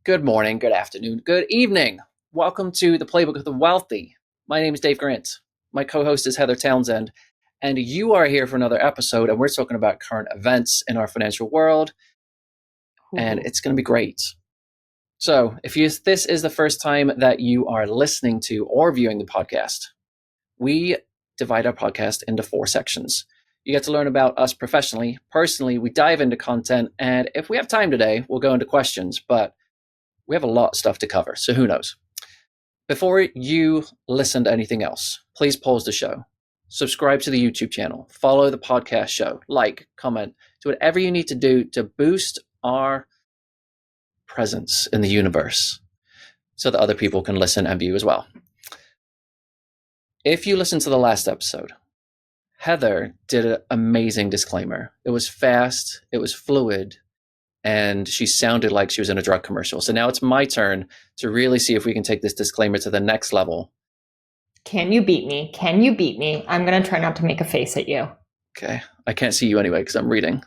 Good morning, good afternoon, good evening. Welcome to the Playbook of the Wealthy. My name is Dave Grant. My co-host is Heather Townsend, and you are here for another episode, and we're talking about current events in our financial world, and it's going to be great. So, if this is the first time that you are listening to or viewing the podcast, we divide our podcast into 4 sections. You get to learn about us professionally. Personally, we dive into content, and if we have time today, we'll go into questions, but we have a lot of stuff to cover, so who knows? Before you listen to anything else, please pause the show, subscribe to the YouTube channel, follow the podcast show, like, comment, do whatever you need to do to boost our presence in the universe so that other people can listen and view as well. If you listened to the last episode, Heather did an amazing disclaimer. It was fast, it was fluid, and she sounded like she was in a drug commercial. So now it's my turn to really see if we can take this disclaimer to the next level. Can you beat me? Can you beat me? I'm going to try not to make a face at you. Okay. I can't see you anyway because I'm reading.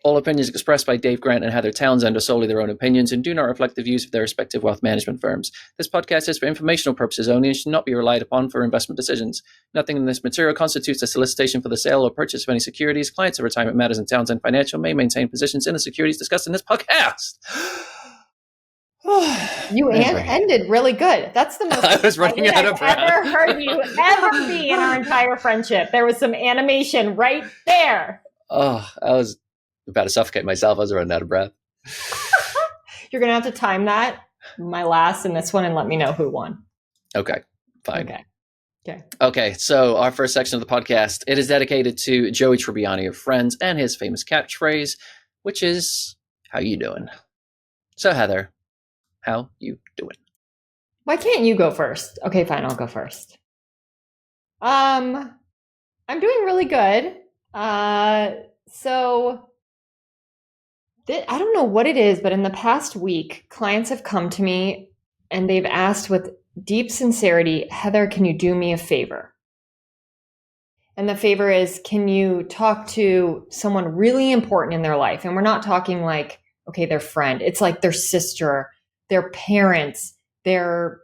All opinions expressed by Dave Grant and Heather Townsend are solely their own opinions and do not reflect the views of their respective wealth management firms. This podcast is for informational purposes only and should not be relied upon for investment decisions. Nothing in this material constitutes a solicitation for the sale or purchase of any securities. Clients of Retirement Matters and Townsend Financial may maintain positions in the securities discussed in this podcast. You ended really good. That's the most I was running out of breath. I've ever heard you ever be in our entire friendship. There was some animation right there. Oh, I was about to suffocate myself. I was running out of breath. You're going to have to time that, my last and this one, and let me know who won. Okay, fine. Okay. Okay, so our first section of the podcast, it is dedicated to Joey Tribbiani of Friends and his famous catchphrase, which is, how you doing? So Heather, how you doing? Why can't you go first? Okay, fine, I'll go first. I'm doing really good. I don't know what it is, but in the past week, clients have come to me and they've asked with deep sincerity, Heather, can you do me a favor? And the favor is, can you talk to someone really important in their life? And we're not talking like, okay, their friend. It's like their sister, their parents, their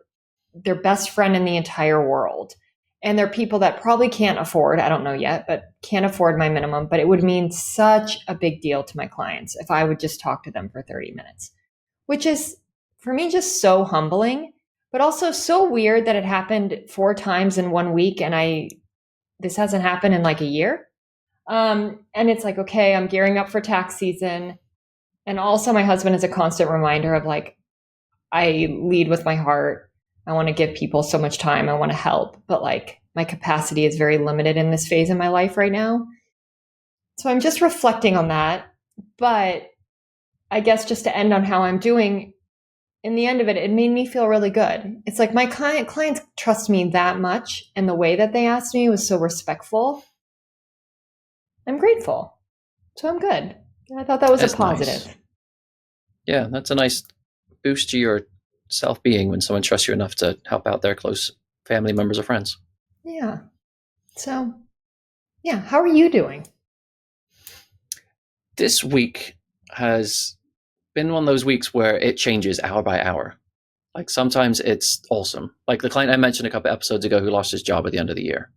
best friend in the entire world. And they're people that probably can't afford, I don't know yet, but can't afford my minimum. But it would mean such a big deal to my clients if I would just talk to them for 30 minutes, which is for me just so humbling, but also so weird that it happened 4 times in 1 week. And this hasn't happened in like a year. And it's like, okay, I'm gearing up for tax season. And also my husband is a constant reminder of like, I lead with my heart. I want to give people so much time. I want to help, but like my capacity is very limited in this phase in my life right now. So I'm just reflecting on that. But I guess just to end on how I'm doing, in the end of it, it made me feel really good. It's like my clients trust me that much, and the way that they asked me was so respectful. I'm grateful. So I'm good. I thought that was a positive. Nice. Yeah, that's a nice boost to your self-being when someone trusts you enough to help out their close family members or friends. Yeah. So, yeah. How are you doing? This week has been one of those weeks where it changes hour by hour. Like sometimes it's awesome. Like the client I mentioned a couple episodes ago who lost his job at the end of the year.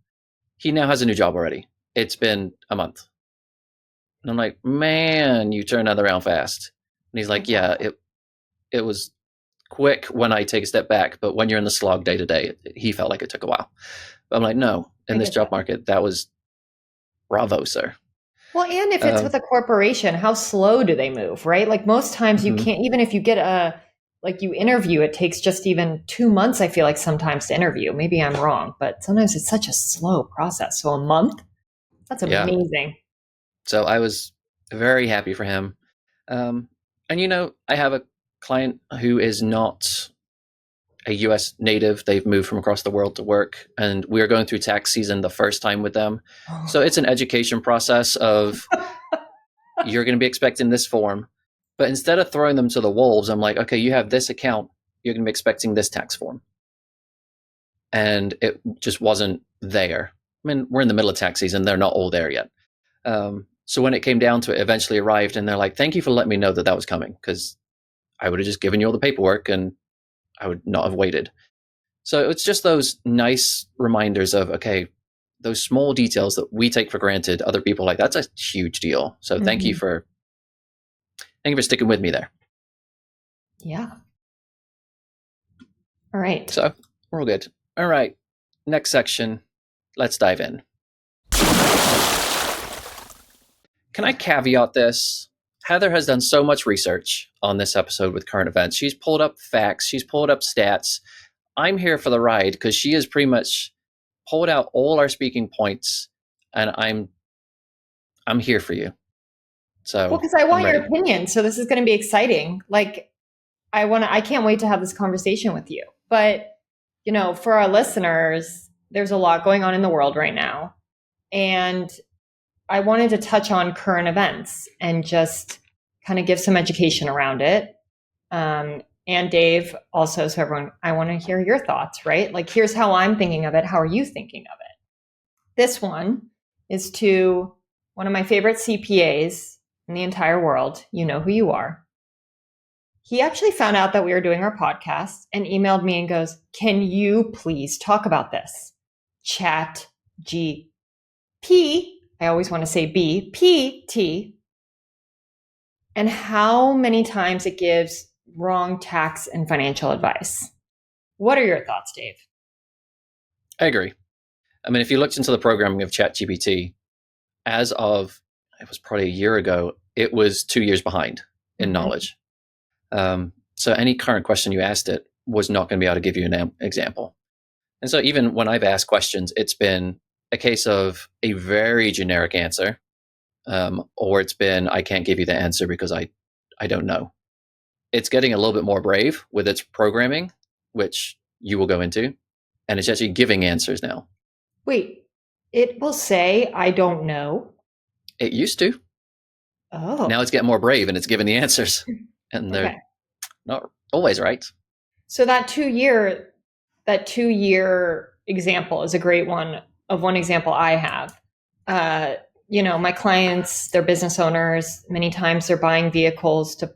He now has a new job already. It's been a month. And I'm like, man, you turned that around fast. And he's like, yeah, it was quick when I take a step back, but when you're in the slog day to day, he felt like it took a while. But I'm like, no, in this job market, that was bravo, sir. Well, and if it's with a corporation, how slow do they move, right? Like most times you can't, even if you get you interview, it takes just even 2 months, I feel like sometimes to interview. Maybe I'm wrong, but sometimes it's such a slow process. So a month, that's amazing. Yeah. So I was very happy for him. And I have a client who is not a US native. They've moved from across the world to work, and we are going through tax season the first time with them. So it's an education process of you're going to be expecting this form, but instead of throwing them to the wolves, I'm like, okay, you have this account, you're going to be expecting this tax form. And it just wasn't there. I mean, we're in the middle of tax season. They're not all there yet. So when it came down to it, eventually arrived, and they're like, thank you for letting me know that was coming, because I would have just given you all the paperwork and I would not have waited. So it's just those nice reminders of, okay, those small details that we take for granted, other people like, that's a huge deal. So thank you for sticking with me there. Yeah. All right. So we're all good. All right. Next section. Let's dive in. Can I caveat this? Heather has done so much research on this episode with current events. She's pulled up facts. She's pulled up stats. I'm here for the ride because she has pretty much pulled out all our speaking points, and I'm here for you. So, well, because I want your opinion. So this is going to be exciting. Like, I can't wait to have this conversation with you. But, for our listeners, there's a lot going on in the world right now. And I wanted to touch on current events and just kind of give some education around it. And Dave also, so everyone, I want to hear your thoughts, right? Like, here's how I'm thinking of it. How are you thinking of it? This one is to one of my favorite CPAs in the entire world. You know who you are. He actually found out that we were doing our podcast and emailed me and goes, can you please talk about this? ChatGPT, I always want to say BPT, and how many times it gives wrong tax and financial advice. What are your thoughts, Dave? I agree. I mean, if you looked into the programming of ChatGPT, as of, it was probably a year ago, it was 2 years behind in knowledge. So any current question you asked it was not going to be able to give you an example. And so even when I've asked questions, it's been a case of a very generic answer, or it's been, I can't give you the answer because I don't know. It's getting a little bit more brave with its programming, which you will go into, and it's actually giving answers now. Wait, it will say, I don't know? It used to. Oh. Now it's getting more brave and it's giving the answers. And they're not always right. So that 2 year example is a great one of one example I have. My clients, they're business owners. Many times they're buying vehicles to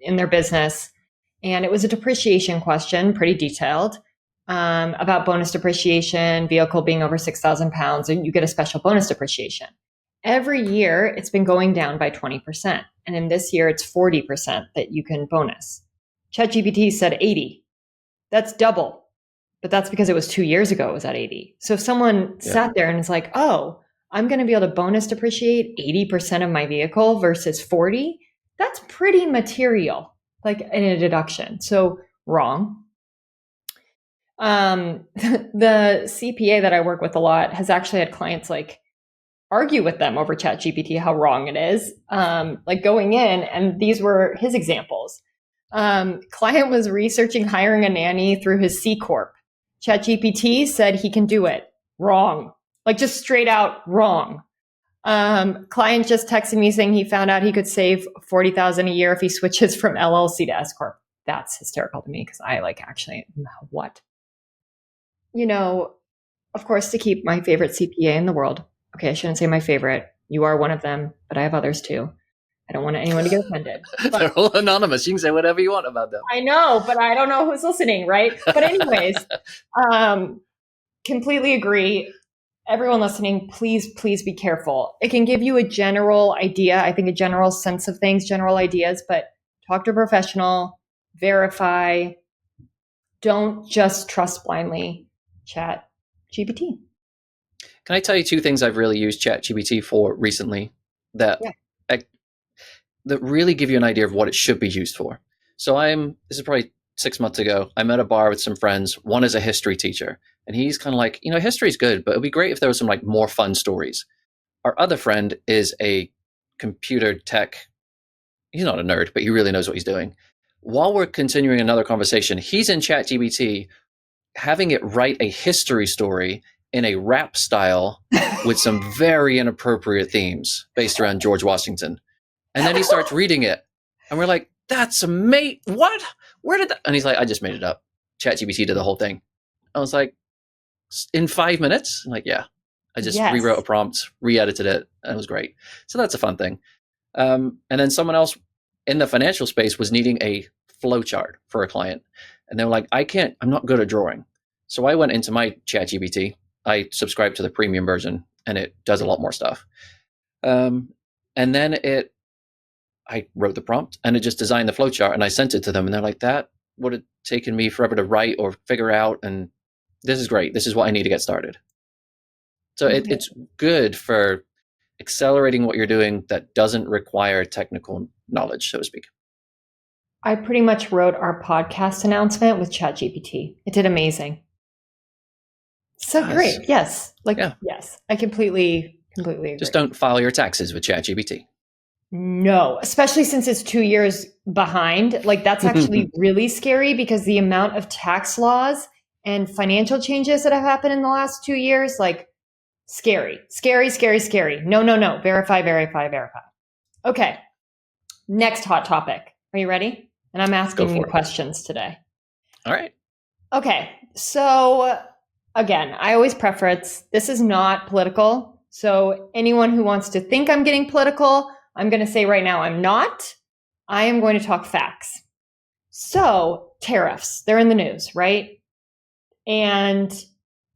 in their business. And it was a depreciation question, pretty detailed, about bonus depreciation, vehicle being over 6,000 pounds, and you get a special bonus depreciation. Every year, it's been going down by 20%. And in this year, it's 40% that you can bonus. ChatGPT said 80. That's double. But that's because it was 2 years ago, it was at 80. So if someone sat there and is like, oh, I'm going to be able to bonus depreciate 80% of my vehicle versus 40, that's pretty material, like in a deduction. So wrong. The CPA that I work with a lot has actually had clients like argue with them over ChatGPT how wrong it is, like going in, and these were his examples. Client was researching hiring a nanny through his C Corp. ChatGPT said he can do it. Wrong. Like just straight out wrong. Client just texted me saying he found out he could save $40,000 a year if he switches from LLC to S Corp. That's hysterical to me because I actually, what? Of course, to keep my favorite CPA in the world. Okay, I shouldn't say my favorite. You are one of them, but I have others too. I don't want anyone to get offended. They're all anonymous. You can say whatever you want about them. I know, but I don't know who's listening, right? But anyways, completely agree. Everyone listening, please be careful. It can give you a general idea, I think a general sense of things, general ideas, but talk to a professional, verify. Don't just trust blindly ChatGPT. Can I tell you two things I've really used ChatGPT for recently that really give you an idea of what it should be used for? So this is probably 6 months ago. I'm at a bar with some friends. One is a history teacher, and he's kind of like, history is good, but it'd be great if there was some more fun stories. Our other friend is a computer tech. He's not a nerd, but he really knows what he's doing. While we're continuing another conversation, he's in ChatGPT having it write a history story in a rap style with some very inappropriate themes based around George Washington. And then he starts reading it. And we're like, that's amazing. What? Where did that? And he's like, I just made it up. ChatGPT did the whole thing. I was like, in 5 minutes? I'm like, yeah. I just rewrote a prompt, re-edited it, and it was great. So that's a fun thing. And then someone else in the financial space was needing a flow chart for a client. And they were like, I'm not good at drawing. So I went into my ChatGPT. I subscribed to the premium version and it does a lot more stuff. And then I wrote the prompt and it just designed the flow chart and I sent it to them and they're like, that would have taken me forever to write or figure out. And this is great. This is what I need to get started. So it's good for accelerating what you're doing that doesn't require technical knowledge, so to speak. I pretty much wrote our podcast announcement with ChatGPT. It did amazing. So great. Yes. Yes. I completely agree. Just don't file your taxes with ChatGPT. No, especially since it's 2 years behind. Like that's actually really scary because the amount of tax laws and financial changes that have happened in the last 2 years, like scary. No. Verify. Okay. Next hot topic. Are you ready? And I'm asking you questions today. All right. Okay. So again, I always preface, this is not political. So anyone who wants to think I'm getting political, I'm going to say right now, I'm not. I am going to talk facts. So tariffs, they're in the news, right? And,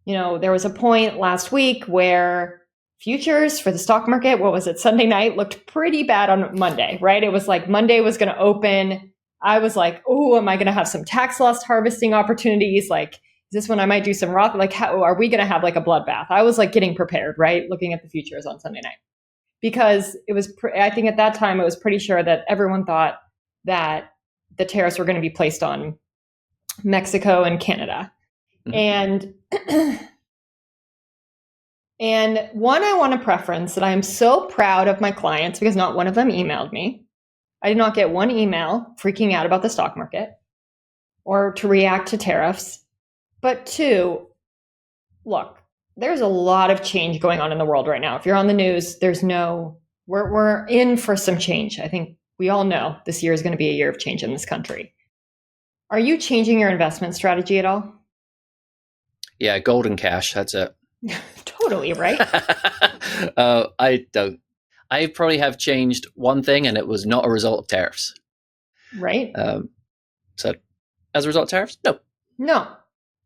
there was a point last week where futures for the stock market, what was it, Sunday night, looked pretty bad on Monday, right? It was like Monday was going to open. I was like, oh, am I going to have some tax loss harvesting opportunities? Like, is this when I might do some Roth? Like, how are we going to have like a bloodbath? I was like getting prepared, right? Looking at the futures on Sunday night. Because it was, I think at that time, it was pretty sure that everyone thought that the tariffs were going to be placed on Mexico and Canada. And one, I want to preference that I am so proud of my clients because not one of them emailed me. I did not get one email freaking out about the stock market or to react to tariffs. But two, look, there's a lot of change going on in the world right now. If you're on the news, we're in for some change. I think we all know this year is going to be a year of change in this country. Are you changing your investment strategy at all? Yeah, gold and cash. That's it. Totally, right? I don't. I probably have changed one thing, and it was not a result of tariffs. Right. So, as a result of tariffs, no. No.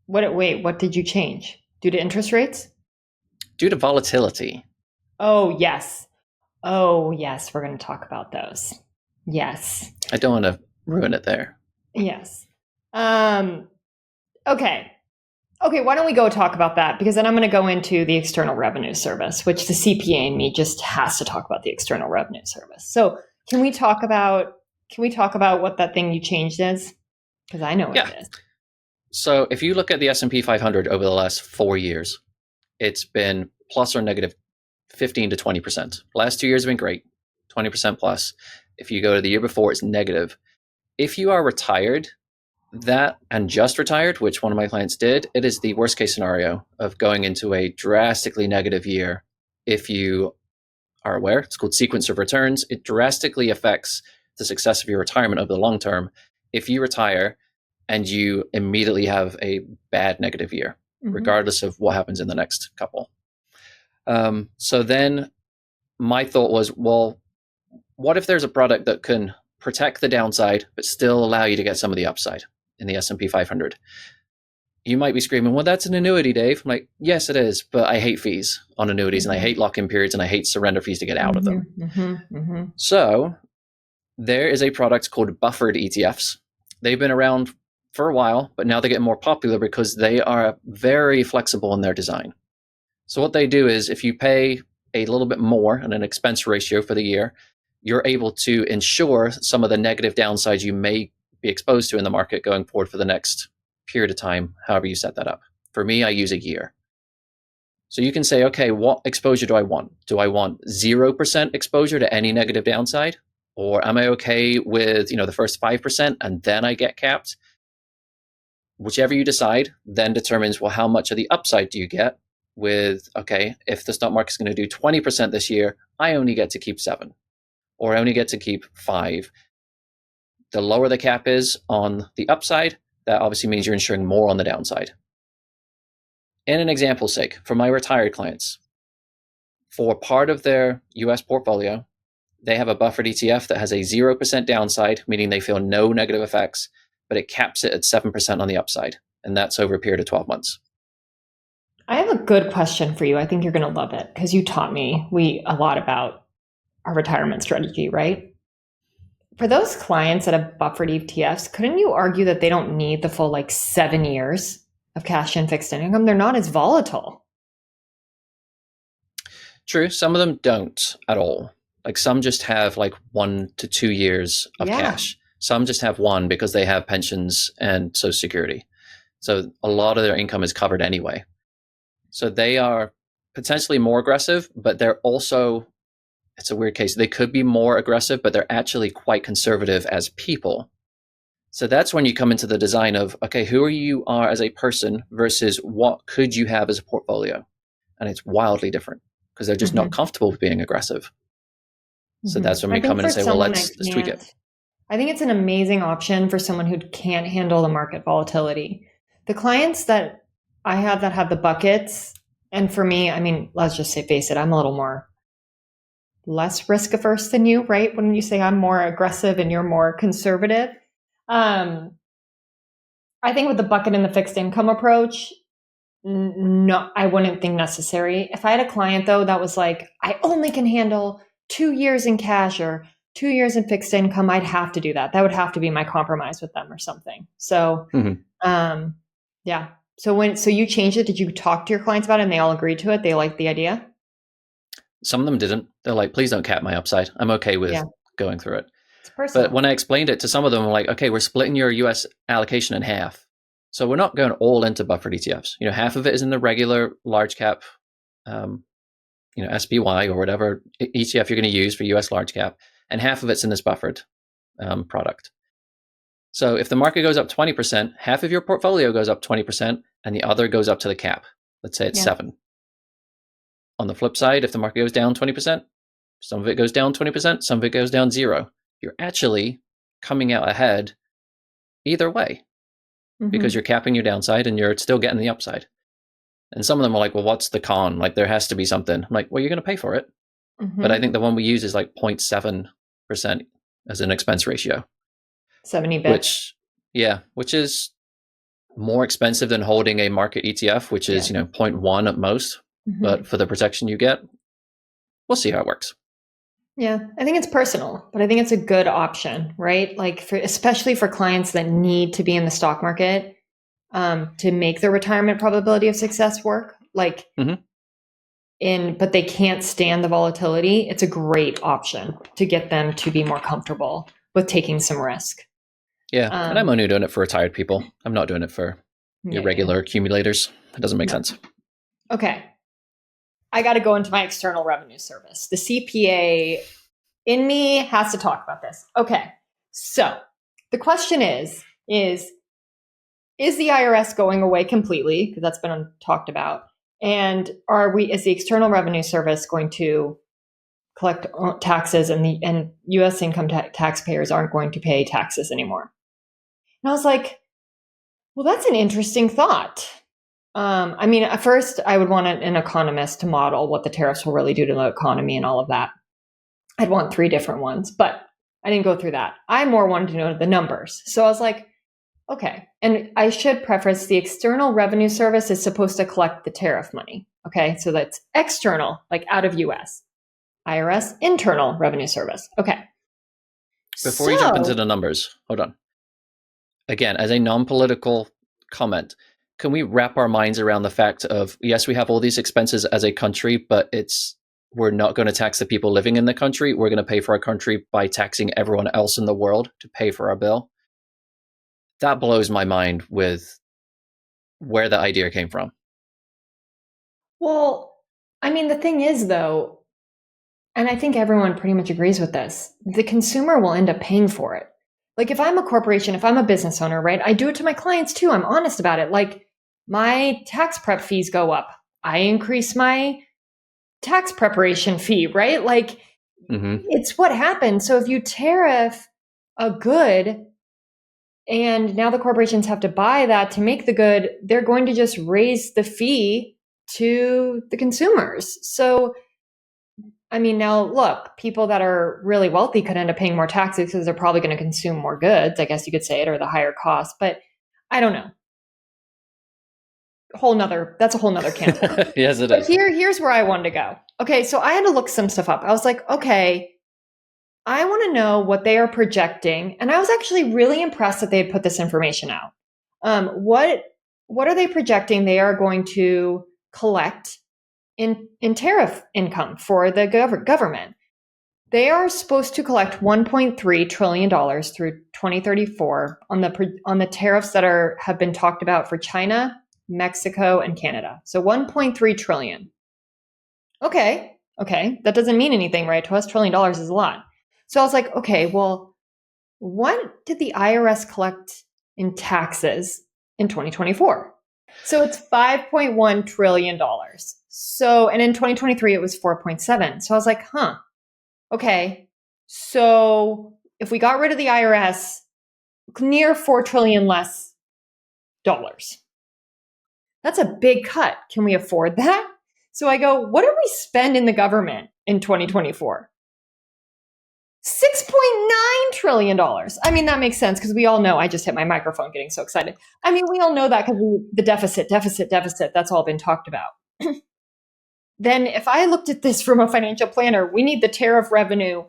What did you change? Due to interest rates? Due to volatility. Oh, yes. We're going to talk about those. Yes. I don't want to ruin it there. Yes. Okay, why don't we go talk about that? Because then I'm going to go into the External Revenue Service, which the CPA in me just has to talk about the External Revenue Service. So can we talk about what that thing you changed is? Because I know what it is. So if you look at the S&P 500 over the last 4 years, it's been plus or negative 15 to 20%. Last 2 years have been great, 20% plus. If you go to the year before, it's negative. If you are retired, and just retired, which one of my clients did, it is the worst case scenario of going into a drastically negative year. If you are aware, it's called sequence of returns. It drastically affects the success of your retirement over the long term. If you retire and you immediately have a bad negative year, regardless of what happens in the next couple. So then my thought was, well, what if there's a product that can protect the downside, but still allow you to get some of the upside in the S&P 500? You might be screaming, well, that's an annuity, Dave. I'm like, yes, it is, but I hate fees on annuities and I hate lock-in periods and I hate surrender fees to get out of them. So there is a product called buffered ETFs. They've been around for a while, but now they're getting more popular because they are very flexible in their design. So what they do is if you pay a little bit more in an expense ratio for the year, you're able to ensure some of the negative downsides you may be exposed to in the market going forward for the next period of time, however you set that up. For me, I use a year. So you can say, okay, what exposure do I want? Do I want 0% exposure to any negative downside? Or am I okay with, the first 5% and then I get capped? Whichever you decide then determines, well, how much of the upside do you get with, okay, if the stock market is going to do 20% this year, I only get to keep 7, or I only get to keep 5. The lower the cap is on the upside, that obviously means you're insuring more on the downside. In an example's sake, for my retired clients, for part of their US portfolio, They have a buffered ETF that has a 0% downside, meaning they feel no negative effects, but it caps it at 7% on the upside. And that's over a period of 12 months. I have a good question for you. I think you're going to love it because you taught me a lot about our retirement strategy, right? For those clients that have buffered ETFs, couldn't you argue that they don't need the full 7 years of cash and fixed income? They're not as volatile. True. Some of them don't at all. Some just have 1 to 2 years of cash. Some just have one because they have pensions and Social Security. So a lot of their income is covered anyway. So they are potentially more aggressive, but they're also, it's a weird case. They could be more aggressive, but they're actually quite conservative as people. So that's when you come into the design of, okay, who you are as a person versus what could you have as a portfolio? And it's wildly different because they're just not comfortable with being aggressive. So that's when we come in and say, well, let's tweak it. I think it's an amazing option for someone who can't handle the market volatility. The clients that I have that have the buckets, and for me, I mean, let's just say, face it, I'm a little less risk averse than you, right? When you say I'm more aggressive and you're more conservative. I think with the bucket and the fixed income approach, no, I wouldn't think necessary. If I had a client though, that was I only can handle 2 years in cash or 2 years in fixed income, I'd have to do that. That would have to be my compromise with them or something. So, yeah. So you changed it, did you talk to your clients about it and they all agreed to it? They liked the idea? Some of them didn't. They're like, please don't cap my upside. I'm okay with going through it. It's personal. But when I explained it to some of them, I'm like, okay, we're splitting your US allocation in half. So we're not going all into buffered ETFs. Half of it is in the regular large cap, SPY or whatever ETF you're going to use for US large cap. And half of it's in this buffered product. So if the market goes up 20%, half of your portfolio goes up 20% and the other goes up to the cap. Let's say it's 7. On the flip side, if the market goes down 20%, some of it goes down 20%, some of it goes down 0. You're actually coming out ahead either way because you're capping your downside and you're still getting the upside. And some of them are like, well, what's the con? There has to be something. I'm like, well, you're going to pay for it. But I think the one we use is 0.7% as an expense ratio. 70 bits. Which is more expensive than holding a market ETF, which is 0.1 at most. But for the protection you get, we'll see how it works. Yeah, I think it's personal, but I think it's a good option, right? Especially for clients that need to be in the stock market to make their retirement probability of success work. But they can't stand the volatility. It's a great option to get them to be more comfortable with taking some risk. Yeah, and I'm only doing it for retired people. I'm not doing it for your regular accumulators. It doesn't make sense. Okay. I got to go into my external revenue service. The CPA in me has to talk about this. Okay. So the question is the IRS going away completely? Because that's been talked about. And is the external revenue service going to collect taxes and U.S. income taxpayers aren't going to pay taxes anymore? And I was like, well, that's an interesting thought. At first I would want an economist to model what the tariffs will really do to the economy and all of that. I'd want 3 different ones, but I didn't go through that. I more wanted to know the numbers. So I was like, okay. And I should preface the External Revenue Service is supposed to collect the tariff money. Okay. So that's external, out of US. IRS, Internal Revenue Service. Okay. Before you jump into the numbers, hold on. Again, as a non-political comment, can we wrap our minds around the fact of, yes, we have all these expenses as a country, but we're not going to tax the people living in the country. We're going to pay for our country by taxing everyone else in the world to pay for our bill. That blows my mind with where the idea came from. Well, the thing is though, and I think everyone pretty much agrees with this, the consumer will end up paying for it. If I'm a corporation, if I'm a business owner, right, I do it to my clients too. I'm honest about it. My tax prep fees go up. I increase my tax preparation fee, right? It's what happens. So if you tariff a good and now the corporations have to buy that to make the good, they're going to just raise the fee to the consumers. So I mean, now look, people that are really wealthy could end up paying more taxes because they're probably going to consume more goods, I guess you could say it, or the higher cost. But I don't know. That's a whole nother can of worms. Yes, it But is. here's where I wanted to go. Okay, so I had to look some stuff up. I was like, okay, I want to know what they are projecting, and I was actually really impressed that they had put this information out. What are they projecting they are going to collect in tariff income for the government? They are supposed to collect $1.3 trillion through 2034 on the tariffs that have been talked about for China, Mexico, and Canada. So 1.3 trillion. Okay, that doesn't mean anything, right? To us, $1 trillion is a lot. So I was like, okay, well, what did the IRS collect in taxes in 2024? So it's $5.1 trillion. So, and in 2023, it was 4.7. So I was like, okay. So if we got rid of the IRS, near 4 trillion less dollars. That's a big cut. Can we afford that? So I go, what did we spend in the government in 2024? $6.9 trillion. I mean, that makes sense because we all know, I just hit my microphone getting so excited. I mean, we all know that because the deficit, that's all been talked about. Then if I looked at this from a financial planner, we need the tariff revenue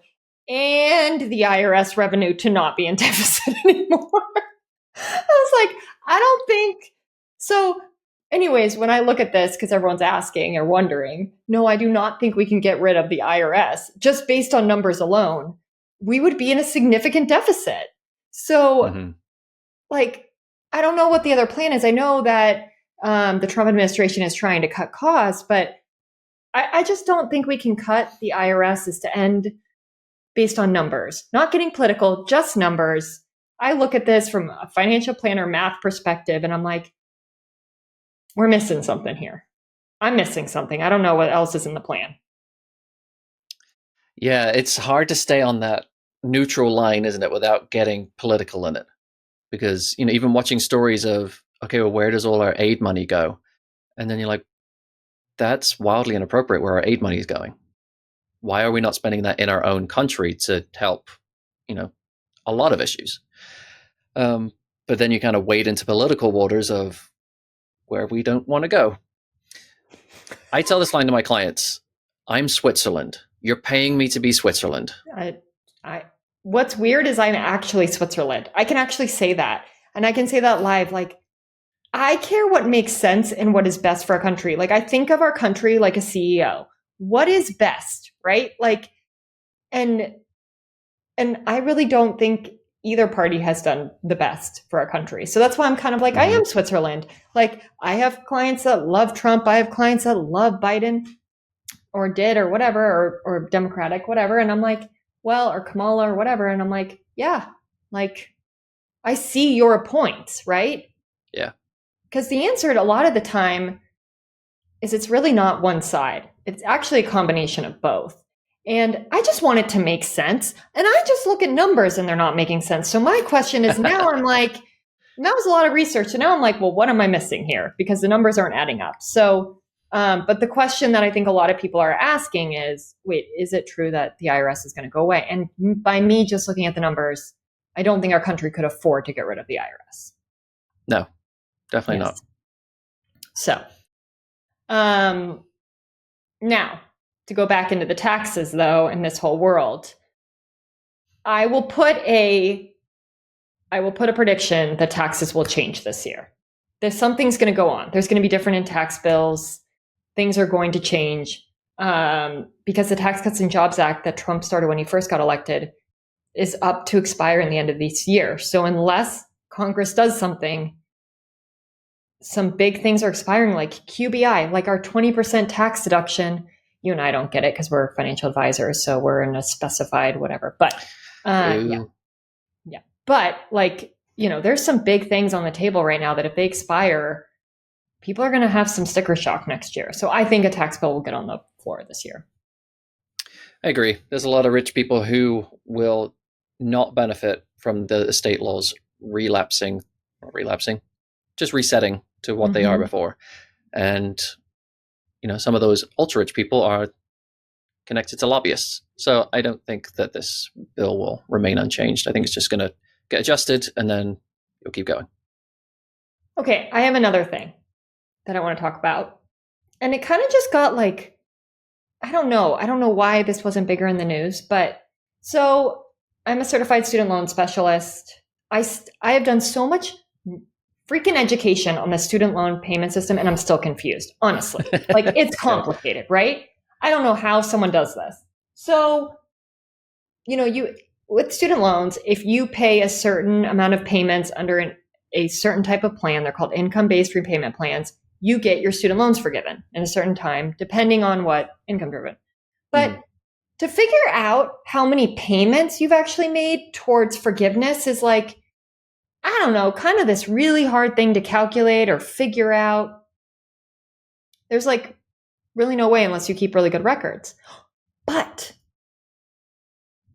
and the IRS revenue to not be in deficit anymore. I was like, I don't think so. Anyways, when I look at this, because everyone's asking or wondering, no, I do not think we can get rid of the IRS. Just based on numbers alone, we would be in a significant deficit. So, like, I don't know what the other plan is. I know that the Trump administration is trying to cut costs, but I just don't think we can cut the IRS to end based on numbers. Not getting political, just numbers. I look at this from a financial planner math perspective, and I'm like, we're missing something here. I'm missing something. I don't know what else is in the plan. Yeah, it's hard to stay on that neutral line, isn't it, without getting political in it? Because, even watching stories of, okay, well, where does all our aid money go? And then you're like, that's wildly inappropriate where our aid money is going. Why are we not spending that in our own country to help, a lot of issues? But then you kind of wade into political waters of where we don't want to go. I tell this line to my clients: I'm Switzerland. You're paying me to be Switzerland. What's weird is I'm actually Switzerland. I can actually say that. And I can say that live. Like, I care what makes sense and what is best for our country. Like, I think of our country like a CEO. What is best, right? Like, and I really don't think either party has done the best for our country. So that's why I'm kind of like, I am Switzerland. Like, I have clients that love Trump. I have clients that love Biden or did or whatever, or Democratic, whatever. And I'm like, well, or Kamala or whatever. And I'm like, yeah, like, I see your points, right? Yeah. Because the answer a lot of the time is it's really not one side. It's actually a combination of both. And I just want it to make sense. And I just look at numbers and they're not making sense. So my question is now I'm like, that was a lot of research. So now I'm like, well, what am I missing here? Because the numbers aren't adding up. So, but the question that I think a lot of people are asking is, wait, is it true that the IRS is going to go away? And by me just looking at the numbers, I don't think our country could afford to get rid of the IRS. No, definitely not. So, now to go back into the taxes though, in this whole world, I will put a prediction that taxes will change this year. Something's going to go on. There's going to be different in tax bills. Things are going to change because the Tax Cuts and Jobs Act that Trump started when he first got elected is up to expire in the end of this year. So unless Congress does something, some big things are expiring, like QBI, like our 20% tax deduction. You and I don't get it because we're financial advisors, so we're in a specified whatever. But yeah. But like, there's some big things on the table right now that if they expire, people are going to have some sticker shock next year. So I think a tax bill will get on the floor this year. I agree. There's a lot of rich people who will not benefit from the estate laws just resetting to what they are before. And, some of those ultra rich people connected to lobbyists. So I don't think that this bill will remain unchanged. I think it's just going to get adjusted and then it'll keep going. Okay, I have another thing that I want to talk about. And it kind of just got like, I don't know why this wasn't bigger in the news, but so I'm a certified student loan specialist. I have done so much freaking education on the student loan payment system, and I'm still confused, honestly. Like, it's complicated, right? I don't know how someone does this. So, with student loans, if you pay a certain amount of payments under a certain type of plan, they're called income-based repayment plans, you get your student loans forgiven in a certain time, depending on what income-driven. But to figure out how many payments you've actually made towards forgiveness is like, I don't know, kind of this really hard thing to calculate or figure out. There's like really no way unless you keep really good records. But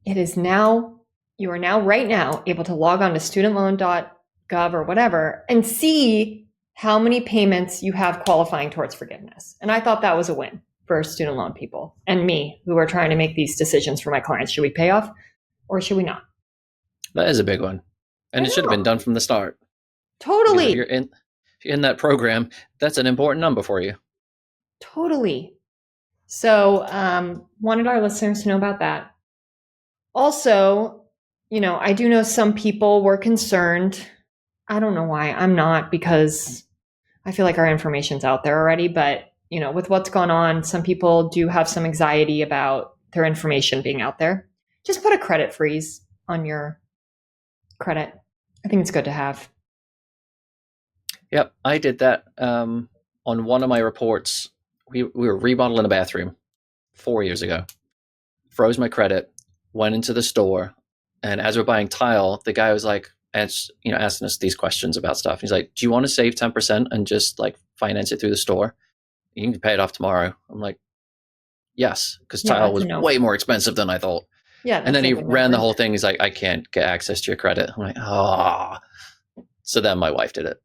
you are now right now able to log on to studentloan.gov or whatever and see how many payments you have qualifying towards forgiveness. And I thought that was a win for student loan people and me who are trying to make these decisions for my clients. Should we pay off or should we not? That is a big one. And it should have been done from the start. Totally. If you're in that program, that's an important number for you. Totally. So wanted our listeners to know about that. Also, I do know some people were concerned. I don't know why. I'm not, because I feel like our information's out there already. But, with what's gone on, some people do have some anxiety about their information being out there. Just put a credit freeze on your credit. I think it's good to have. Yep, I did that on one of my reports. We were remodeling a bathroom 4 years ago. Froze my credit, went into the store, and as we're buying tile, the guy was like, asking us these questions about stuff. He's like, "Do you want to save 10% and just like finance it through the store? You can pay it off tomorrow." I'm like, "Yes," because tile was way more expensive than I thought. Yeah. And then he ran the whole thing. He's like, "I can't get access to your credit." I'm like, "Oh." So then my wife did it.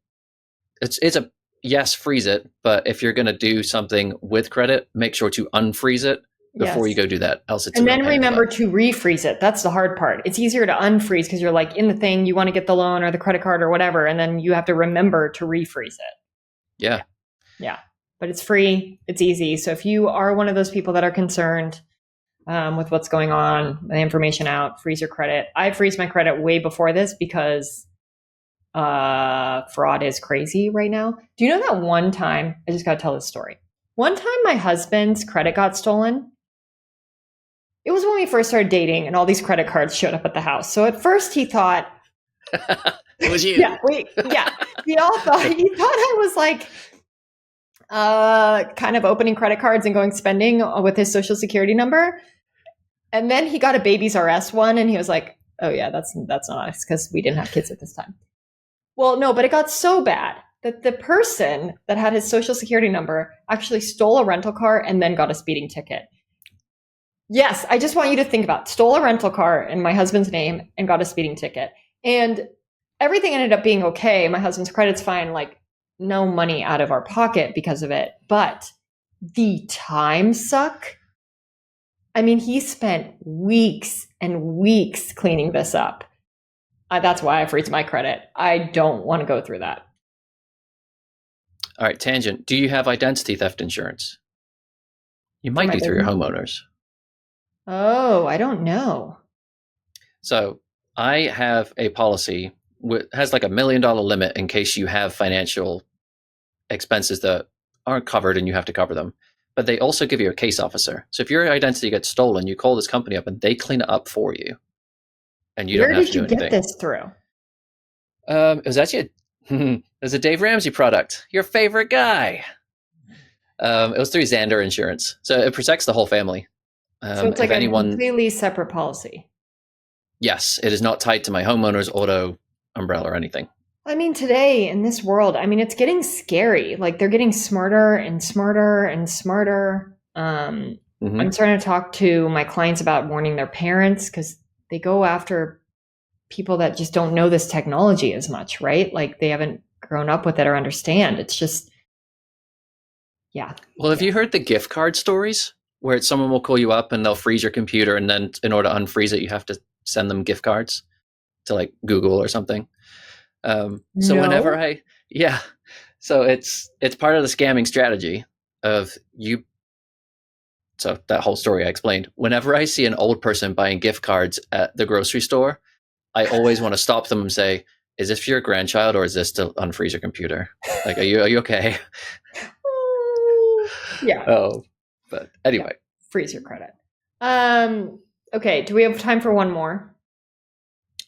It's a yes, freeze it. But if you're going to do something with credit, make sure to unfreeze it before you go do that. Else it's and then remember to refreeze it. That's the hard part. It's easier to unfreeze because you're like in the thing, you want to get the loan or the credit card or whatever. And then you have to remember to refreeze it. Yeah. Yeah. But it's free. It's easy. So if you are one of those people that are concerned with what's going on, the information out, freeze your credit. I freeze my credit way before this because fraud is crazy right now. Do you know that one time, I just got to tell this story. One time my husband's credit got stolen. It was when we first started dating and all these credit cards showed up at the house. So at first he thought it was you. Yeah. He thought I was like kind of opening credit cards and going spending with his social security number. And then he got a Babies R Us one and he was like, "Oh yeah, that's not us," because we didn't have kids at this time. Well, no, but it got so bad that the person that had his social security number actually stole a rental car and then got a speeding ticket. Yes, I just want you to think about it. Stole a rental car in my husband's name and got a speeding ticket. And everything ended up being okay. My husband's credit's fine, like no money out of our pocket because of it. But the time suck. I mean, he spent weeks and weeks cleaning this up. That's why I freeze my credit. I don't want to go through that. All right, tangent. Do you have identity theft insurance? You might do through your homeowners. Oh, I don't know. So I have a policy has like $1 million limit in case you have financial expenses that aren't covered and you have to cover them. But they also give you a case officer. So if your identity gets stolen, you call this company up and they clean it up for you. And you don't have to do anything. Where did you get this through? It was actually it was a Dave Ramsey product. Your favorite guy. It was through Xander Insurance. So it protects the whole family. So it's like a completely separate policy. Yes, it is not tied to my homeowner's auto umbrella or anything. I mean, today in this world, I mean, it's getting scary. Like they're getting smarter and smarter and smarter. I'm starting to talk to my clients about warning their parents because they go after people that just don't know this technology as much, right? Like they haven't grown up with it or understand. It's just, yeah. Well, have you heard the gift card stories? where someone will call you up and they'll freeze your computer, and then in order to unfreeze it, you have to send them gift cards to like Google or something. So whenever No. yeah, so it's part of the scamming strategy of you. So that whole story I explained. Whenever I see an old person buying gift cards at the grocery store, I always want to stop them and say, "Is this for your grandchild, or is this to unfreeze your computer? Like, are you okay?" Yeah. Oh, but Yeah. anyway, Freeze your credit. Okay. Do we have time for one more?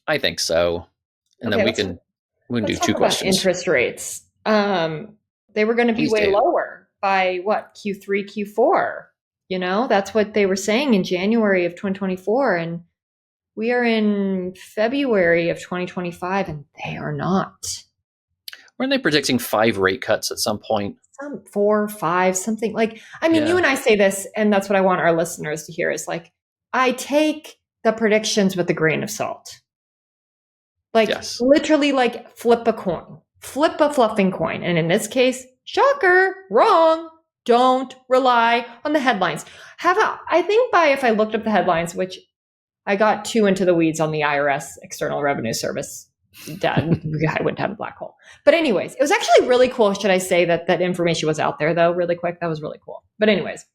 I think so. And Okay. then we can do Let's two talk about questions. interest rates. They were going to be Please way do. lower by what, Q3, Q4. That's what they were saying in January of 2024. And we are in February of 2025, and they are not. Weren't they predicting 5 rate cuts at some point? Some 4, 5, something like, I mean, you Yeah. and I say this, and that's what I want our listeners to hear is like, I take the predictions with a grain of salt. Like Yes. literally like flip a coin, flip a fluffing coin. And in this case, shocker, wrong. Don't rely on the headlines. I think if I looked up the headlines, which I got too into the weeds on the IRS External Revenue Service, I went down a black hole. But anyways, it was actually really cool. Should I say that information was out there though, really quick? That was really cool. But anyways,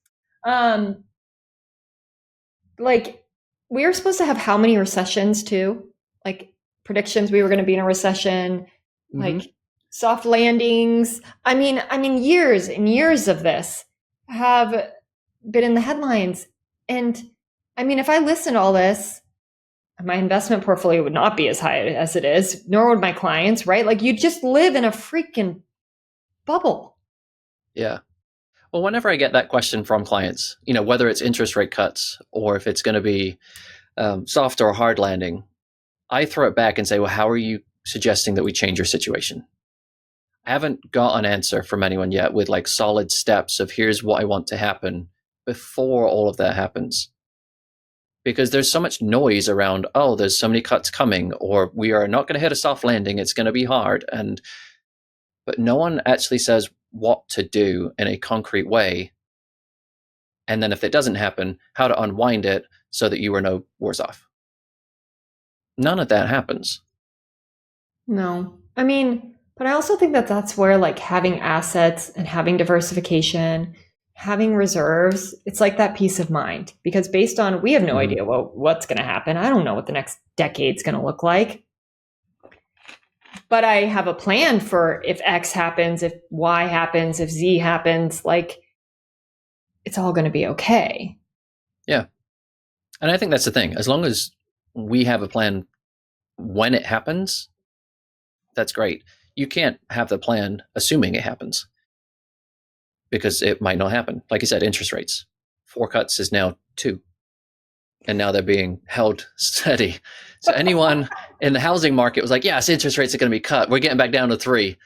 like we were supposed to have how many recessions too? Like predictions we were going to be in a recession, like soft landings. I mean, years and years of this have been in the headlines. And I mean, if I listen to all this, my investment portfolio would not be as high as it is, nor would my clients, right? Like you just live in a freaking bubble. Yeah. Well, whenever I get that question from clients, whether it's interest rate cuts or if it's going to be soft or hard landing, I throw it back and say, well, how are you suggesting that we change your situation? I haven't got an answer from anyone yet with like solid steps of here's what I want to happen before all of that happens. Because there's so much noise around, oh, there's so many cuts coming, or we are not going to hit a soft landing, it's going to be hard. But no one actually says what to do in a concrete way. And then if it doesn't happen, how to unwind it so that you are no worse off. None of that happens. No. I mean, but I also think that that's where like having assets and having diversification, having reserves, it's like that peace of mind because based on, we have no idea what's going to happen. I don't know what the next decade's going to look like. But I have a plan for if X happens, if Y happens, if Z happens, like it's all going to be okay. Yeah. And I think that's the thing. As long as we have a plan when it happens, that's great. You can't have the plan assuming it happens because it might not happen. Like I said, interest rates. 4 cuts is now 2. And now they're being held steady. So anyone in the housing market was like, yes, interest rates are going to be cut. We're getting back down to 3.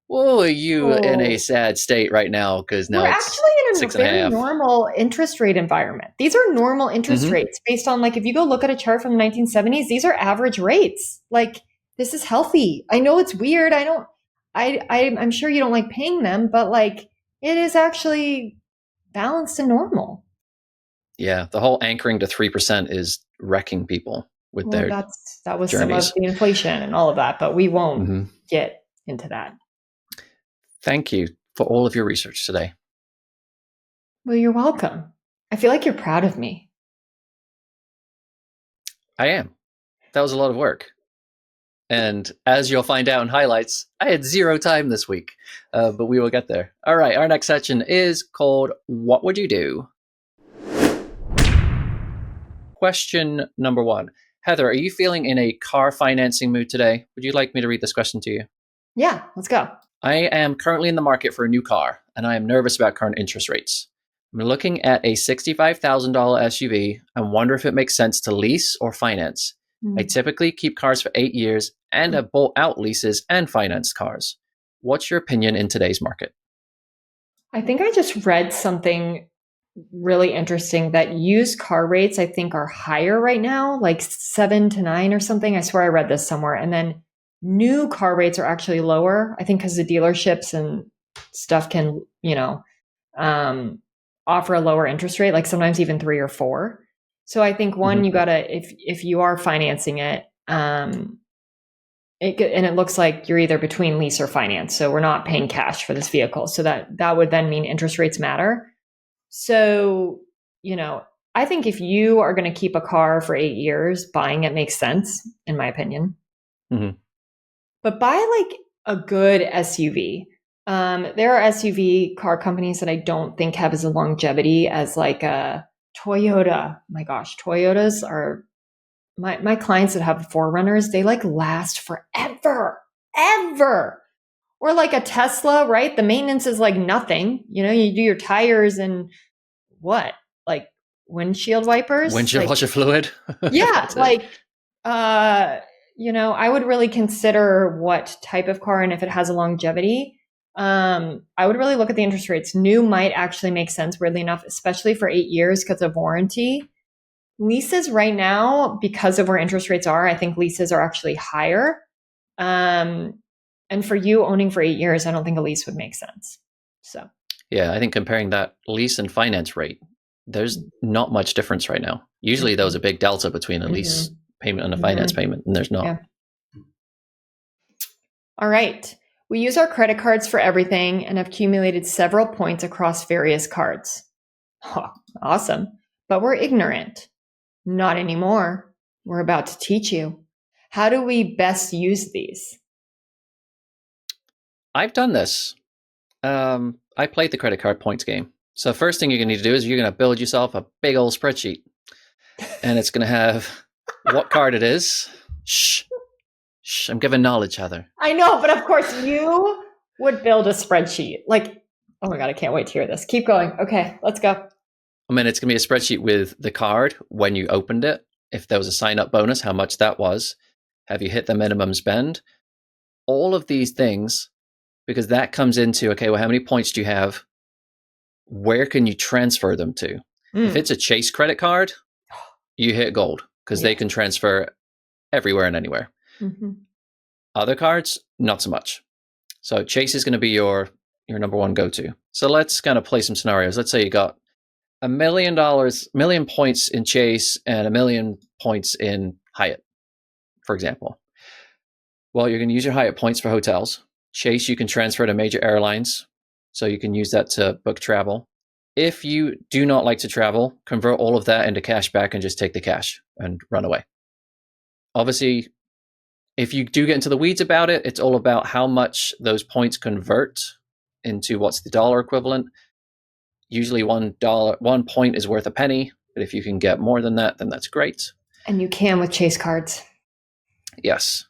Whoa, are you in a sad state right now? Because now We're it's actually in a 6.5. very normal interest rate environment. These are normal interest rates based on like, if you go look at a chart from the 1970s, these are average rates. Like this is healthy. I know it's weird. I'm sure you don't like paying them, but like it is actually balanced and normal. Yeah, the whole anchoring to 3% is wrecking people with their that was journeys. Some of the inflation and all of that, but we won't get into that. Thank you for all of your research today. Well, you're welcome. I feel like you're proud of me. I am. That was a lot of work. And as you'll find out in highlights, I had 0 time this week, but we will get there. All right, our next section is called What Would You Do? Question number 1. Heather, are you feeling in a car financing mood today? Would you like me to read this question to you? Yeah, let's go. I am currently in the market for a new car, and I am nervous about current interest rates. I'm looking at a $65,000 SUV and wonder if it makes sense to lease or finance. I typically keep cars for 8 years and have bought out leases and financed cars. What's your opinion in today's market? I think I just read something really interesting that used car rates, I think, are higher right now, like 7 to 9 or something. I swear I read this somewhere. And then new car rates are actually lower, I think, because the dealerships and stuff can, offer a lower interest rate, like sometimes even 3 or 4. So I think one, you gotta, if you are financing it, it looks like you're either between lease or finance. So we're not paying cash for this vehicle. So that would then mean interest rates matter. So, I think if you are going to keep a car for 8 years, buying it makes sense, in my opinion. Mm-hmm. But buy like a good SUV. There are SUV car companies that I don't think have as a longevity as like a Toyota. My gosh, Toyotas are my clients that have Forerunners, they like last forever, ever. Or like a Tesla, right? The maintenance is like nothing. You do your tires and what? Like windshield wipers? Windshield washer fluid. Yeah, like I would really consider what type of car and if it has a longevity. I would really look at the interest rates. New might actually make sense, weirdly enough, especially for 8 years because of warranty. Leases right now, because of where interest rates are, I think leases are actually higher. And for you owning for 8 years, I don't think a lease would make sense. So yeah, I think comparing that lease and finance rate, there's not much difference right now. Usually there was a big delta between a lease payment and a finance payment, and there's not. Yeah. All right. We use our credit cards for everything and have accumulated several points across various cards. Oh, awesome. But we're ignorant. Not anymore. We're about to teach you. How do we best use these? I've done this. I played the credit card points game. So first thing you're going to need to do is you're going to build yourself a big old spreadsheet. And it's going to have what card it is. Shh, I'm giving knowledge, Heather. I know, but of course you would build a spreadsheet. Like, oh my God, I can't wait to hear this. Keep going. Okay, let's go. I mean, it's going to be a spreadsheet with the card when you opened it. If there was a sign-up bonus, how much that was. Have you hit the minimum spend? All of these things, because that comes into, okay, well, how many points do you have? Where can you transfer them to? If it's a Chase credit card, you hit gold because they can transfer everywhere and anywhere. Other cards, not so much. So Chase is going to be your number one go-to. So let's kind of play some scenarios. Let's say you got $1 million points in Chase and 1 million points in Hyatt, for example. Well, you're going to use your Hyatt points for hotels. Chase, you can transfer to major airlines, so you can use that to book travel. If you do not like to travel, convert all of that into cash back and just take the cash and run away. Obviously, if you do get into the weeds about it, it's all about how much those points convert into what's the dollar equivalent. Usually $1 point is worth a penny, but if you can get more than that, then that's great. And you can with Chase cards. Yes.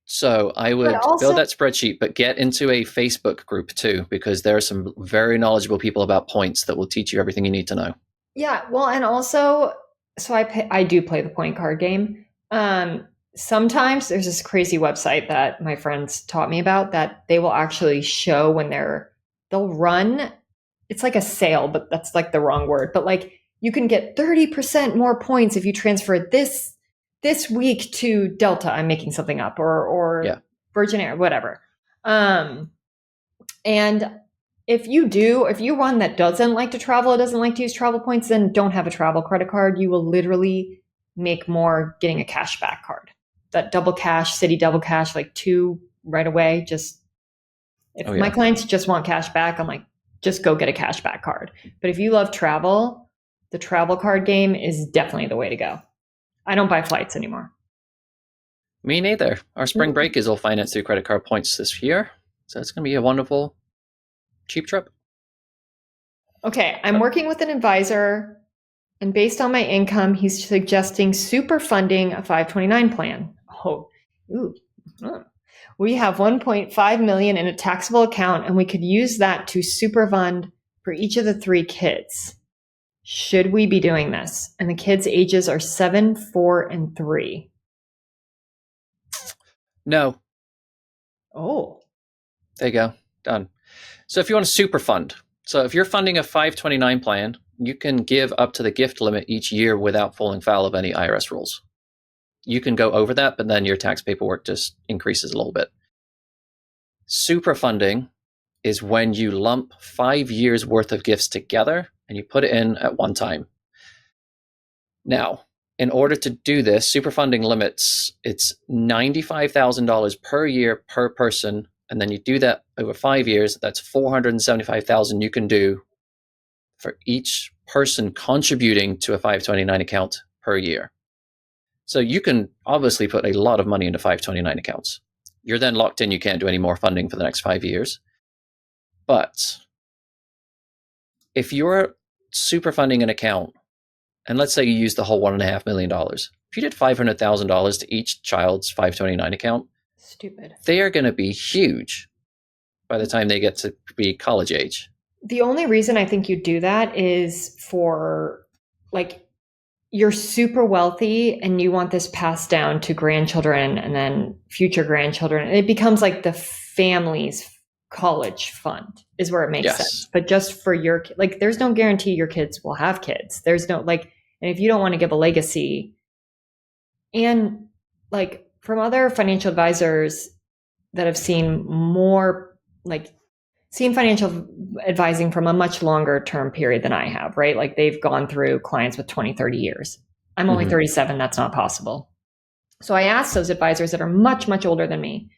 So I would build that spreadsheet, but get into a Facebook group too, because there are some very knowledgeable people about points that will teach you everything you need to know. Yeah. Well, and also, so I do play the point card game. Sometimes there's this crazy website that my friends taught me about that they will actually show when they'll run. It's like a sale, but that's like the wrong word. But like you can get 30% more points if you transfer this week to Delta. I'm making something up, or Virgin Air, whatever. And if you run that doesn't like to travel, it doesn't like to use travel points, then don't have a travel credit card. You will literally make more getting a cashback card. That double cash, city double cash, like 2 right away. Just if my clients just want cash back, I'm like, just go get a cashback card. But if you love travel, the travel card game is definitely the way to go. I don't buy flights anymore. Me neither. Our spring break is all financed through credit card points this year. So it's going to be a wonderful, cheap trip. Okay. I'm working with an advisor, and based on my income, he's suggesting super funding a 529 plan. We have 1.5 million in a taxable account, and we could use that to super fund for each of the 3 kids. Should we be doing this? And the kids' ages are 7, 4, and 3. No. Oh. There you go. Done. So if you want to super fund, so if you're funding a 529 plan, you can give up to the gift limit each year without falling foul of any IRS rules. You can go over that, but then your tax paperwork just increases a little bit. Super funding is when you lump 5 years worth of gifts together and you put it in at one time. Now, in order to do this, superfunding limits, it's $95,000 per year per person. And then you do that over 5 years. That's $475,000 you can do for each person contributing to a 529 account per year. So you can obviously put a lot of money into 529 accounts. You're then locked in. You can't do any more funding for the next 5 years. But if you're superfunding an account, and let's say you use the whole $1.5 million, if you did $500,000 to each child's 529 account, stupid. They are going to be huge by the time they get to be college age. The only reason I think you do that is for, like, you're super wealthy and you want this passed down to grandchildren and then future grandchildren. And it becomes like the family's college fund is where it makes sense. But just for your, like, there's no guarantee your kids will have kids. There's no, like, and if you don't want to give a legacy, and like from other financial advisors that have seen more, like, seen financial advising from a much longer term period than I have, right? Like they've gone through clients with 20, 30 years. I'm only 37. That's not possible. So I asked those advisors that are much, much older than me.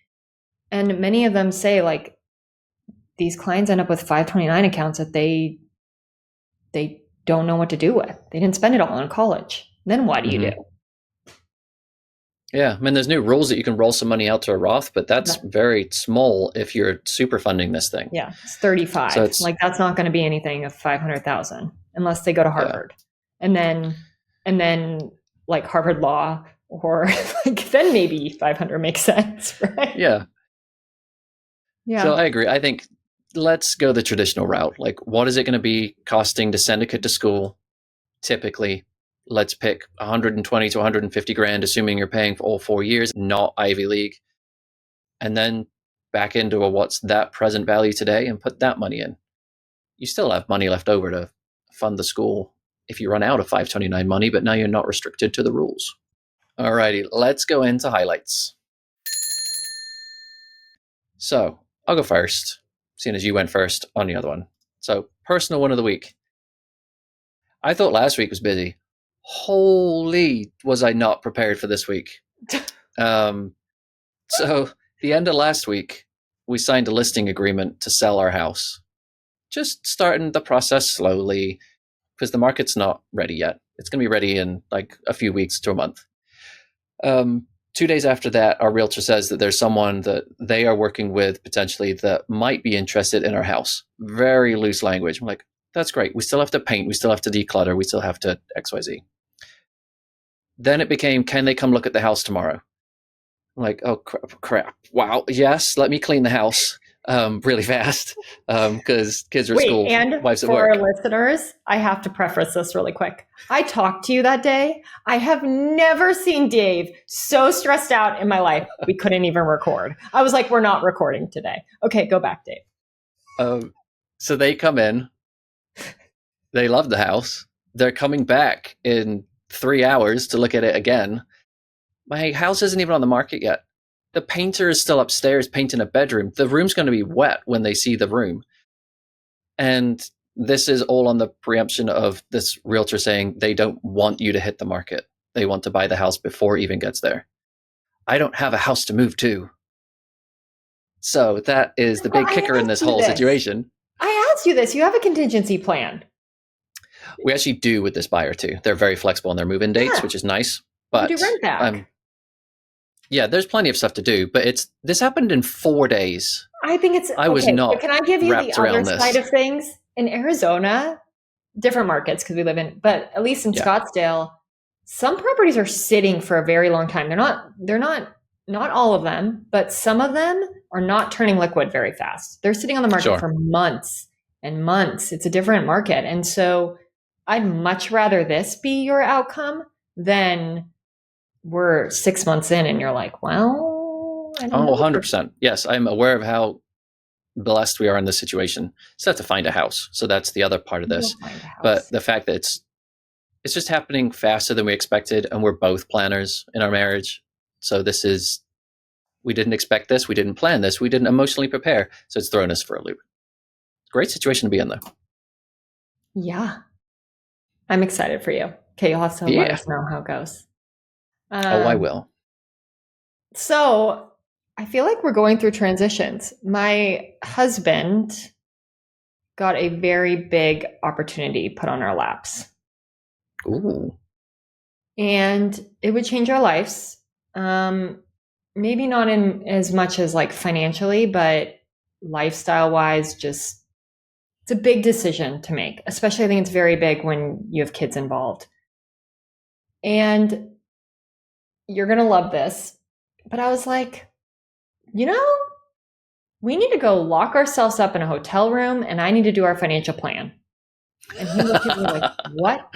And many of them say, like, these clients end up with 529 accounts that they don't know what to do with. They didn't spend it all in college. Then what do you do? Yeah, I mean, there's new rules that you can roll some money out to a Roth, but that's very small if you're super funding this thing. Yeah, it's 35. So like that's not going to be anything of 500,000 unless they go to Harvard, and then like Harvard Law, or like then maybe 500 makes sense, right? Yeah. So I agree. I think let's go the traditional route. Like, what is it going to be costing to send a kid to school? Typically, let's pick 120 to 150 grand, assuming you're paying for all 4 years, not Ivy League. And then back into what's that present value today and put that money in. You still have money left over to fund the school if you run out of 529 money, but now you're not restricted to the rules. Alrighty, let's go into highlights. So I'll go first, seeing as you went first on the other one. So personal one of the week. I thought last week was busy. Holy, was I not prepared for this week. So the end of last week, we signed a listing agreement to sell our house. Just starting the process slowly because the market's not ready yet. It's going to be ready in like a few weeks to a month. 2 days after that, our realtor says that there's someone that they are working with potentially that might be interested in our house. Very loose language. I'm like, that's great. We still have to paint. We still have to declutter. We still have to XYZ. Then it became, can they come look at the house tomorrow? I'm like, oh, crap. Wow. Yes, let me clean the house really fast because kids are at school, and wives at for work. our listeners, I have to preface this really quick. I talked to you that day. I have never seen Dave so stressed out in my life. We couldn't even record. I was like, we're not recording today. Okay, go back, Dave. So they come in. They love the house. They're coming back in 3 hours to look at it again. My house isn't even on the market yet. The painter is still upstairs painting a bedroom. The room's going to be wet when they see the room. And this is all on the preemption of this realtor saying they don't want you to hit the market. They want to buy the house before it even gets there. I don't have a house to move to. So that is the big kicker in this whole situation. I asked you this. You have a contingency plan. We actually do with this buyer too. They're very flexible in their move-in dates, which is nice. But you do rent back. Yeah, there's plenty of stuff to do, but this happened in 4 days. I think it's. I was not. Can I give you the other side of things? In Arizona, different markets because we live in, but at least in Scottsdale, some properties are sitting for a very long time. They're not all of them, but some of them are not turning liquid very fast. They're sitting on the market for months and months. It's a different market, and so I'd much rather this be your outcome than we're 6 months in and you're like, well, I don't know. 100%. Yes, I'm aware of how blessed we are in this situation. Still have to find a house. So that's the other part of this. But the fact that it's just happening faster than we expected, and we're both planners in our marriage. So we didn't expect this. We didn't plan this. We didn't emotionally prepare. So it's thrown us for a loop. Great situation to be in, though. Yeah. I'm excited for you. Okay, you'll have to let Yeah. us know how it goes. Oh, I will. So I feel like we're going through transitions. My husband got a very big opportunity put on our laps, Ooh. and it would change our lives. Maybe not in as much as like financially, but lifestyle wise, just it's a big decision to make. Especially, I think it's very big when you have kids involved. And you're going to love this. But I was like, you know, we need to go lock ourselves up in a hotel room and I need to do our financial plan. And he looked at me like, what?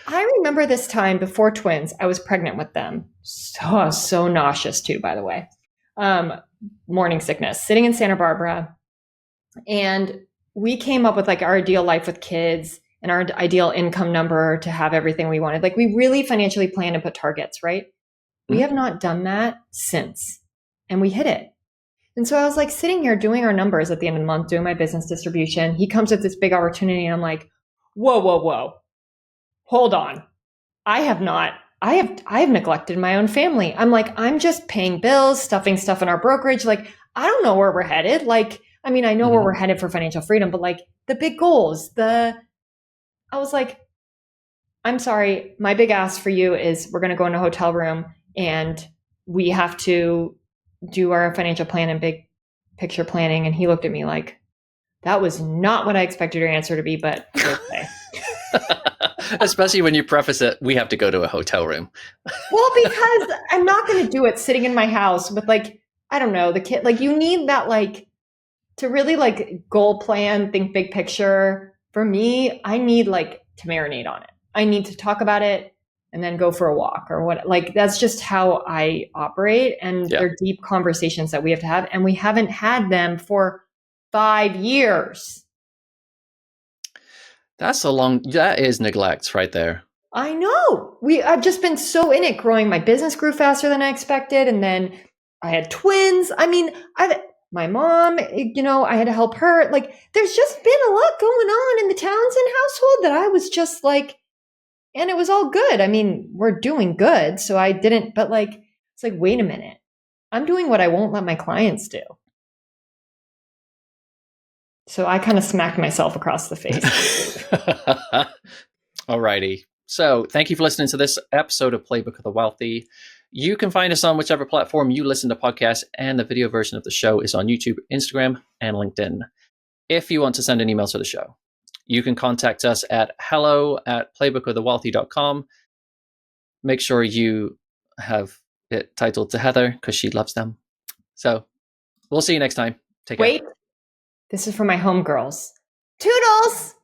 I remember this time before twins, I was pregnant with them. So nauseous too, by the way. Um, Morning sickness, sitting in Santa Barbara. And we came up with like our ideal life with kids and our ideal income number to have everything we wanted. Like we really financially planned and put targets, right? We have not done that since. And we hit it. And so I was like sitting here doing our numbers at the end of the month, doing my business distribution. He comes with this big opportunity and I'm like, whoa. Hold on. I have neglected my own family. I'm like, I'm just paying bills, stuffing stuff in our brokerage. Like, I don't know where we're headed. Like, I mean, I know where we're headed for financial freedom, but like the big goals, I was like, I'm sorry. My big ask for you is we're going to go in a hotel room and we have to do our financial plan and big picture planning. And he looked at me like, that was not what I expected your answer to be, but okay. Especially when you preface it, we have to go to a hotel room. Well, because I'm not going to do it sitting in my house with like, I don't know, the kid. Like you need that like to really like goal plan, think big picture. For me, I need like to marinate on it. I need to talk about it and then go for a walk or what. Like that's just how I operate. And they're deep conversations that we have to have. And we haven't had them for 5 years. That is neglect right there. I know. I've just been so in it growing. My business grew faster than I expected. And then I had twins. I mean, my mom, I had to help her. Like, there's just been a lot going on in the Townsend household that I was just like, and it was all good. I mean, we're doing good. So I didn't, but like, it's like, wait a minute. I'm doing what I won't let my clients do. So I kind of smacked myself across the face. Alrighty. So thank you for listening to this episode of Playbook of the Wealthy. You can find us on whichever platform you listen to podcasts, and the video version of the show is on YouTube, Instagram, and LinkedIn. If you want to send an email to the show, you can contact us at hello@playbookofthewealthy.com. Make sure you have it titled to Heather because she loves them. So we'll see you next time. Take care. Wait, this is for my homegirls. Toodles!